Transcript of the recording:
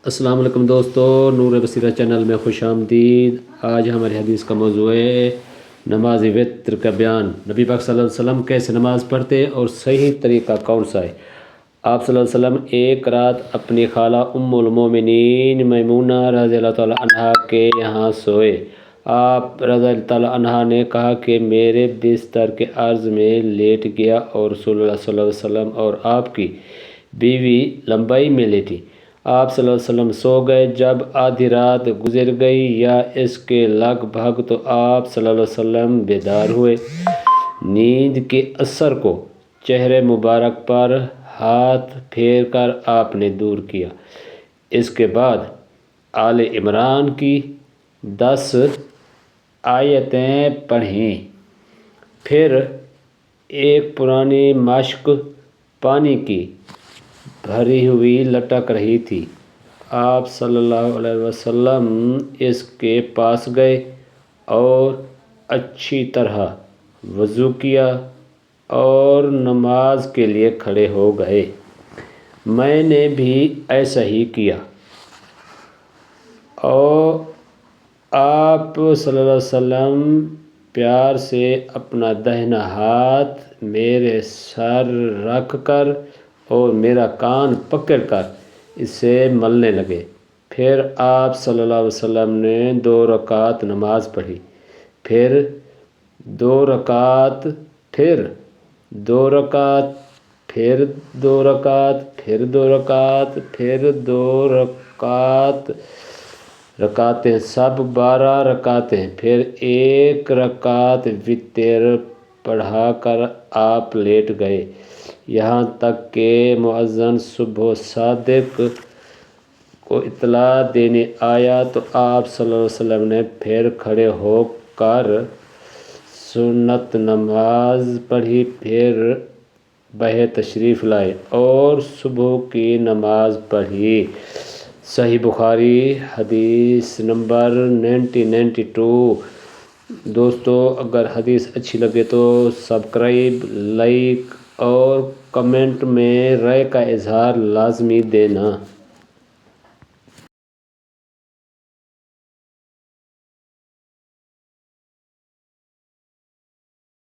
السلام علیکم دوستو، نور بصیرہ چینل میں خوش آمدید۔ آج ہماری حدیث کا موضوع ہے نماز وتر کا بیان۔ نبی پاک صلی اللہ علیہ وسلم کیسے نماز پڑھتے اور صحیح طریقہ کون سا ہے؟ آپ صلی اللہ علیہ وسلم ایک رات اپنی خالہ ام المومنین میمونہ رضی اللہ تعالیٰ عنہا کے یہاں سوئے۔ آپ رضی اللہ تعالیٰ عنہا نے کہا کہ میرے بستر کے عرض میں لیٹ گیا اور رسول اللہ صلی اللہ علیہ وسلم اور آپ کی بیوی لمبائی میں لیٹی۔ آپ صلی اللہ علیہ وسلم سو گئے۔ جب آدھی رات گزر گئی یا اس کے لگ بھگ تو آپ صلی اللہ علیہ وسلم بیدار ہوئے۔ نیند کے اثر کو چہرے مبارک پر ہاتھ پھیر کر آپ نے دور کیا۔ اس کے بعد آل عمران کی 10 آیتیں پڑھیں۔ پھر ایک پرانی مشک پانی کی بھری ہوئی لٹک رہی تھی۔ آپ صلی اللہ علیہ وسلم اس کے پاس گئے اور اچھی طرح وضو کیا اور نماز کے لیے کھڑے ہو گئے۔ میں نے بھی ایسا ہی کیا اور آپ صلی اللہ علیہ وسلم پیار سے اپنا داہنا ہاتھ میرے سر رکھ کر اور میرا کان پکڑ کر اسے ملنے لگے۔ پھر آپ صلی اللہ علیہ وسلم نے 2 رکعت نماز پڑھی، پھر 2 رکعت، پھر 2 رکعت، پھر 2 رکعت، پھر 2 رکعت، پھر 2 رکعت، رکعتیں سب 12 رکعتیں، پھر 1 رکعت وتر پڑھا کر آپ لیٹ گئے، یہاں تک کہ مؤذن صبح صادق کو اطلاع دینے آیا تو آپ صلی اللہ علیہ وسلم نے پھر کھڑے ہو کر سنت نماز پڑھی، پھر بہ تشریف لائے اور صبح کی نماز پڑھی۔ صحیح بخاری حدیث نمبر 9092۔ دوستو، اگر حدیث اچھی لگے تو سبسکرائب، لائک اور کمنٹ میں رائے کا اظہار لازمی دینا۔